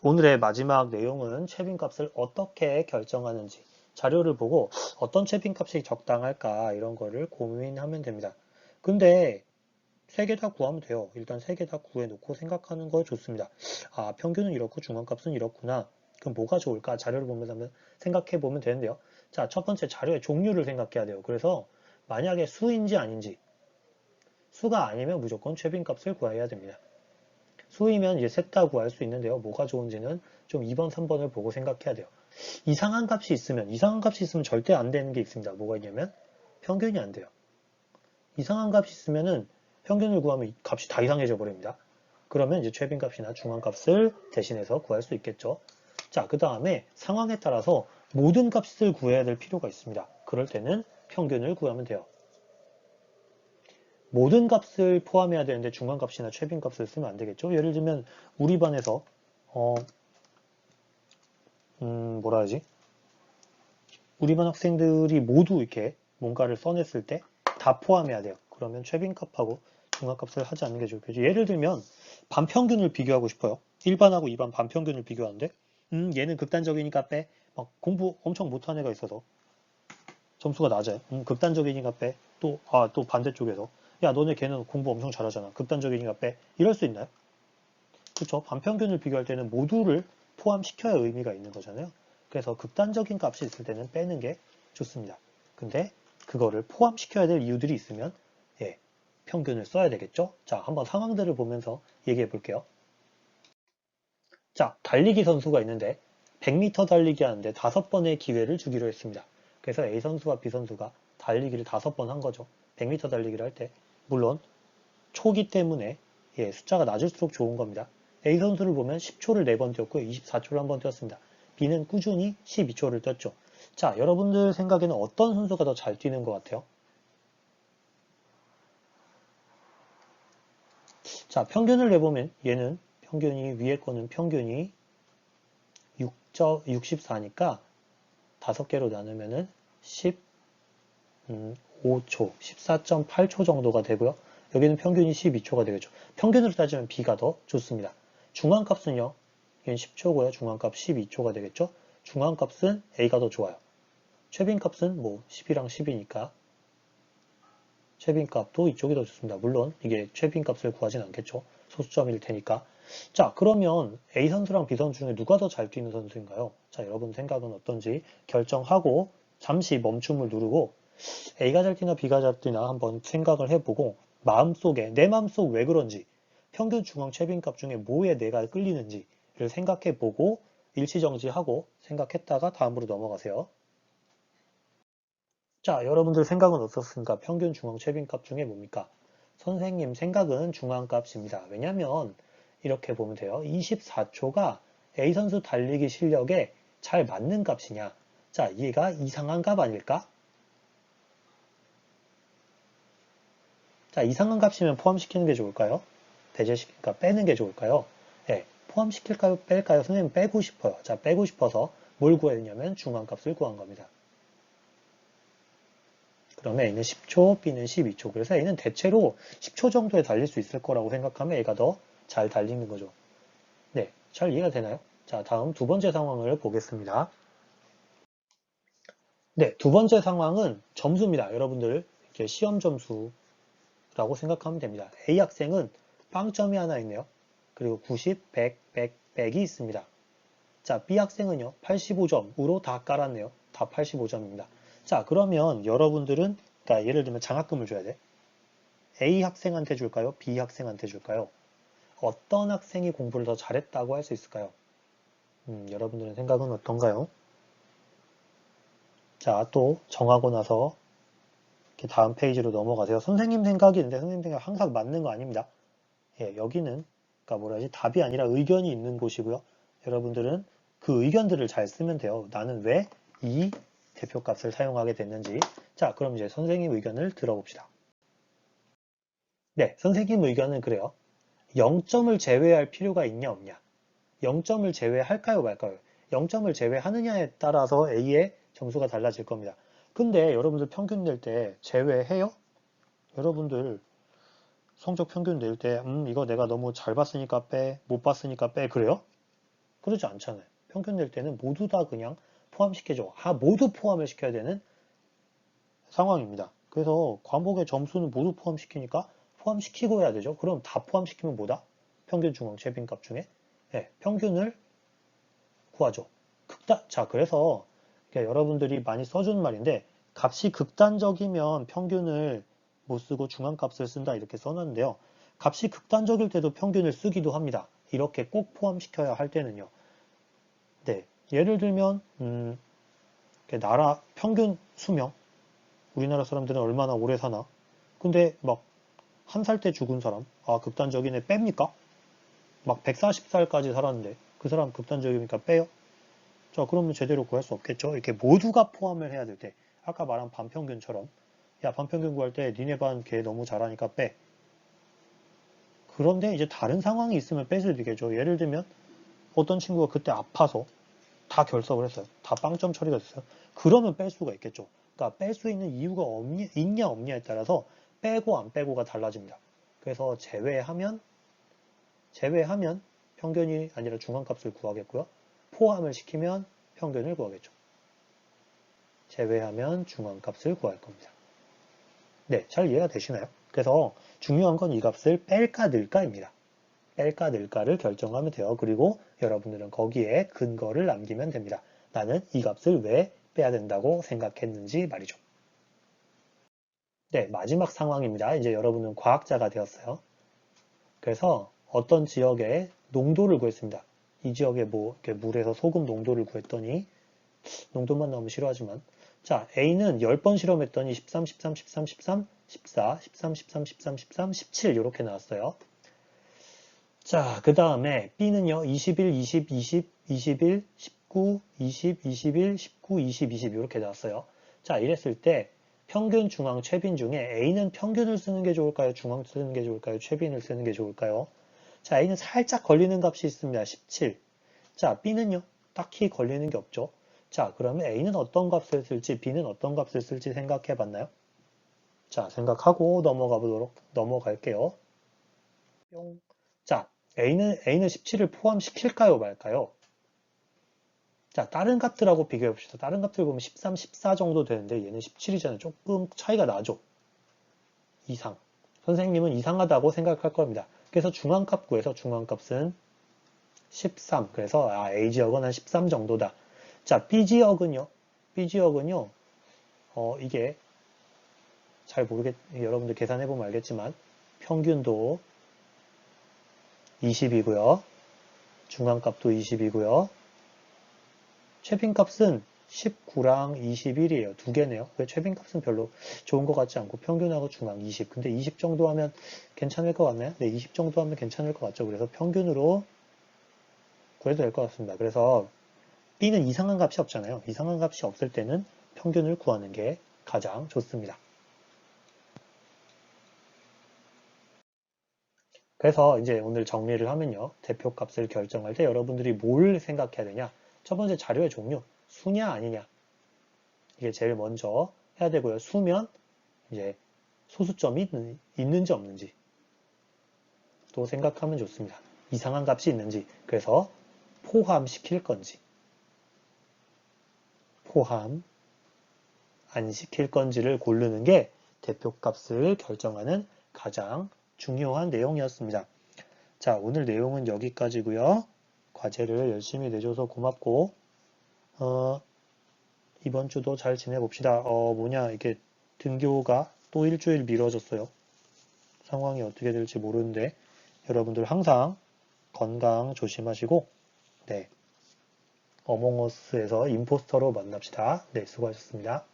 오늘의 마지막 내용은 최빈값을 어떻게 결정하는지 자료를 보고 어떤 최빈값이 적당할까 이런 거를 고민하면 됩니다. 근데 세 개 다 구하면 돼요. 일단 세 개 다 구해놓고 생각하는 거 좋습니다. 아, 평균은 이렇고 중간값은 이렇구나. 그럼 뭐가 좋을까? 자료를 보면서 한번 생각해 보면 되는데요. 자, 첫 번째 자료의 종류를 생각해야 돼요. 그래서 만약에 수인지 아닌지, 수가 아니면 무조건 최빈값을 구해야 됩니다. 수이면 이제 셋 다 구할 수 있는데요. 뭐가 좋은지는 좀 2번, 3번을 보고 생각해야 돼요. 이상한 값이 있으면 절대 안 되는 게 있습니다. 뭐가 있냐면 평균이 안 돼요. 이상한 값이 있으면은 평균을 구하면 값이 다 이상해져 버립니다. 그러면 이제 최빈값이나 중간값을 대신해서 구할 수 있겠죠. 자, 그 다음에 상황에 따라서 모든 값을 구해야 될 필요가 있습니다. 그럴 때는 평균을 구하면 돼요. 모든 값을 포함해야 되는데 중간값이나 최빈값을 쓰면 안 되겠죠. 예를 들면 우리 반에서 뭐라 하지? 우리 반 학생들이 모두 이렇게 뭔가를 써냈을 때 다 포함해야 돼요. 그러면 최빈값하고 중간값을 하지 않는 게 좋겠죠. 예를 들면 반평균을 비교하고 싶어요. 1반하고 2반 반평균을 비교하는데 얘는 극단적이니까 빼. 막 공부 엄청 못한 애가 있어서 점수가 낮아요. 극단적이니까 빼. 또 반대쪽에서 야, 너네 걔는 공부 엄청 잘하잖아. 극단적이니까 빼. 이럴 수 있나요? 그렇죠. 반평균을 비교할 때는 모두를 포함시켜야 의미가 있는 거잖아요. 그래서 극단적인 값이 있을 때는 빼는 게 좋습니다. 근데 그거를 포함시켜야 될 이유들이 있으면 예, 평균을 써야 되겠죠. 자, 한번 상황들을 보면서 얘기해 볼게요. 자, 달리기 선수가 있는데 100m 달리기 하는데 5번의 기회를 주기로 했습니다. 그래서 A 선수와 B 선수가 달리기를 5번 한 거죠. 100m 달리기를 할 때 물론 초기 때문에 예, 숫자가 낮을수록 좋은 겁니다. A 선수를 보면 10초를 4번 뛰었고요. 24초를 한 번 뛰었습니다. B는 꾸준히 12초를 뛰었죠. 자, 여러분들 생각에는 어떤 선수가 더 잘 뛰는 것 같아요? 자, 평균을 내보면 얘는 위에 거는 평균이 64니까 5개로 나누면은 15초, 14.8초 정도가 되고요. 여기는 평균이 12초가 되겠죠. 평균으로 따지면 B가 더 좋습니다. 중간값은요. 얘는 10초고요. 중간값 12초가 되겠죠. 중간값은 A가 더 좋아요. 최빈값은 뭐 10이랑 10이니까 최빈값도 이쪽이 더 좋습니다. 물론 이게 최빈값을 구하진 않겠죠. 소수점일 테니까. 자, 그러면 A 선수랑 B 선수 중에 누가 더 잘 뛰는 선수인가요? 자, 여러분 생각은 어떤지 결정하고 잠시 멈춤을 누르고 A가 잘 뛰나 B가 잘 뛰나 한번 생각을 해보고 내 마음속 왜 그런지 평균 중앙 최빈값 중에 뭐에 내가 끌리는지를 생각해보고 일치정지하고 생각했다가 다음으로 넘어가세요. 자, 여러분들 생각은 어떻습니까? 평균 중앙 최빈값 중에 뭡니까? 선생님 생각은 중앙값입니다. 왜냐면 이렇게 보면 돼요. 24초가 A 선수 달리기 실력에 잘 맞는 값이냐? 자, 얘가 이상한 값 아닐까? 자, 이상한 값이면 포함시키는 게 좋을까요? 배제시킬까? 빼는 게 좋을까요? 네, 포함시킬까요? 뺄까요? 선생님 빼고 싶어요. 자, 빼고 싶어서 뭘 구했냐면 중앙값을 구한 겁니다. 그러면 A는 10초, B는 12초. 그래서 A는 대체로 10초 정도에 달릴 수 있을 거라고 생각하면 A가 더 잘 달리는 거죠. 네, 잘 이해가 되나요? 자, 다음 두 번째 상황을 보겠습니다. 네, 두 번째 상황은 점수입니다. 여러분들 이렇게 시험 점수라고 생각하면 됩니다. A 학생은 빵점이 하나 있네요. 그리고 90, 100, 100, 100이 있습니다. 자, B 학생은요, 85점으로 다 깔았네요. 다 85점입니다. 자, 그러면 여러분들은, 그러니까 예를 들면 장학금을 줘야 돼. A 학생한테 줄까요? B 학생한테 줄까요? 어떤 학생이 공부를 더 잘했다고 할 수 있을까요? 여러분들의 생각은 어떤가요? 자, 또 정하고 나서 이렇게 다음 페이지로 넘어가세요. 선생님 생각이 있는데 선생님 생각 항상 맞는 거 아닙니다. 예, 여기는 그러니까 뭐라 하지? 답이 아니라 의견이 있는 곳이고요. 여러분들은 그 의견들을 잘 쓰면 돼요. 나는 왜 이 대표값을 사용하게 됐는지. 자, 그럼 이제 선생님 의견을 들어봅시다. 네, 선생님 의견은 그래요. 0점을 제외할 필요가 있냐 없냐. 0점을 제외할까요 말까요? 0점을 제외하느냐에 따라서 A의 점수가 달라질 겁니다. 근데 여러분들 평균 낼 때 제외해요? 여러분들 성적 평균 낼 때 이거 내가 너무 잘 봤으니까 빼, 못 봤으니까 빼 그래요? 그러지 않잖아요. 평균 낼 때는 모두 다 그냥 포함시켜줘. 모두 포함을 시켜야 되는 상황입니다. 그래서 과목의 점수는 모두 포함시키니까 포함시키고 해야 되죠. 그럼 다 포함시키면 뭐다? 평균 중앙 최빈값 중에 평균을 구하죠. 자, 그래서 여러분들이 많이 써주는 말인데 값이 극단적이면 평균을 못 쓰고 중앙값을 쓴다 이렇게 써놨는데요. 값이 극단적일 때도 평균을 쓰기도 합니다. 이렇게 꼭 포함시켜야 할 때는요. 네, 예를 들면 나라 평균 수명 우리나라 사람들은 얼마나 오래 사나? 근데 막 한 살 때 죽은 사람 극단적이네 뺍니까? 막 140살까지 살았는데 그 사람 극단적이니까 빼요? 자, 그러면 제대로 구할 수 없겠죠? 이렇게 모두가 포함을 해야 될 때, 아까 말한 반평균처럼, 야, 반평균 구할 때 니네 반 걔 너무 잘하니까 빼. 그런데 이제 다른 상황이 있으면 뺄 수도 있겠죠. 예를 들면, 어떤 친구가 그때 아파서 다 결석을 했어요. 다 빵점 처리가 됐어요. 그러면 뺄 수가 있겠죠. 그러니까 뺄 수 있는 이유가 있냐 없냐에 따라서 빼고 안 빼고가 달라집니다. 그래서 제외하면 평균이 아니라 중간값을 구하겠고요. 포함을 시키면 평균을 구하겠죠. 제외하면 중앙값을 구할 겁니다. 네, 잘 이해가 되시나요? 그래서 중요한 건 이 값을 뺄까 넣을까입니다. 뺄까 넣을까를 결정하면 돼요. 그리고 여러분들은 거기에 근거를 남기면 됩니다. 나는 이 값을 왜 빼야 된다고 생각했는지 말이죠. 네, 마지막 상황입니다. 이제 여러분은 과학자가 되었어요. 그래서 어떤 지역의 농도를 구했습니다. 이 지역에 뭐 이렇게 물에서 소금 농도를 구했더니 농도만 나오면 싫어하지만 자, A는 10번 실험했더니 13, 13, 13, 13, 14, 13, 13, 13, 13, 17 이렇게 나왔어요. 자, 그 다음에 B는요. 21, 20, 20, 21, 19, 20, 21, 19, 20, 20 이렇게 나왔어요. 자, 이랬을 때 평균, 중앙, 최빈 중에 A는 평균을 쓰는 게 좋을까요? 중앙 쓰는 게 좋을까요? 최빈을 쓰는 게 좋을까요? 자, A는 살짝 걸리는 값이 있습니다. 17. 자, B는요. 딱히 걸리는 게 없죠. 자, 그러면 A는 어떤 값을 쓸지, B는 어떤 값을 쓸지 생각해 봤나요? 자, 생각하고 넘어갈게요. 뿅. 자, A는 17을 포함시킬까요, 말까요? 자, 다른 값들하고 비교해 봅시다. 다른 값들 보면 13, 14 정도 되는데 얘는 17이잖아요. 조금 차이가 나죠? 이상. 선생님은 이상하다고 생각할 겁니다. 그래서 중앙값 구해서 중앙값은 13. 그래서 A지역은 한 13 정도다. 자, B지역은요? B지역은요, 이게 여러분들 계산해보면 알겠지만, 평균도 20이고요. 중앙값도 20이고요. 최빈값은 19랑 21이에요. 두 개네요. 최빈값은 별로 좋은 것 같지 않고 평균하고 중앙 20. 근데 20 정도 하면 괜찮을 것 같나요? 네, 20 정도 하면 괜찮을 것 같죠. 그래서 평균으로 구해도 될 것 같습니다. 그래서 B는 이상한 값이 없잖아요. 이상한 값이 없을 때는 평균을 구하는 게 가장 좋습니다. 그래서 이제 오늘 정리를 하면요. 대표값을 결정할 때 여러분들이 뭘 생각해야 되냐? 첫 번째 자료의 종류, 수냐 아니냐. 이게 제일 먼저 해야 되고요. 수면 이제 소수점이 있는지 없는지 또 생각하면 좋습니다. 이상한 값이 있는지, 그래서 포함시킬 건지, 포함 안 시킬 건지를 고르는 게 대표값을 결정하는 가장 중요한 내용이었습니다. 자, 오늘 내용은 여기까지고요. 과제를 열심히 내줘서 고맙고 이번 주도 잘 지내봅시다. 이게 등교가 또 일주일 미뤄졌어요. 상황이 어떻게 될지 모르는데 여러분들 항상 건강 조심하시고 네, 어몽어스에서 임포스터로 만납시다. 네, 수고하셨습니다.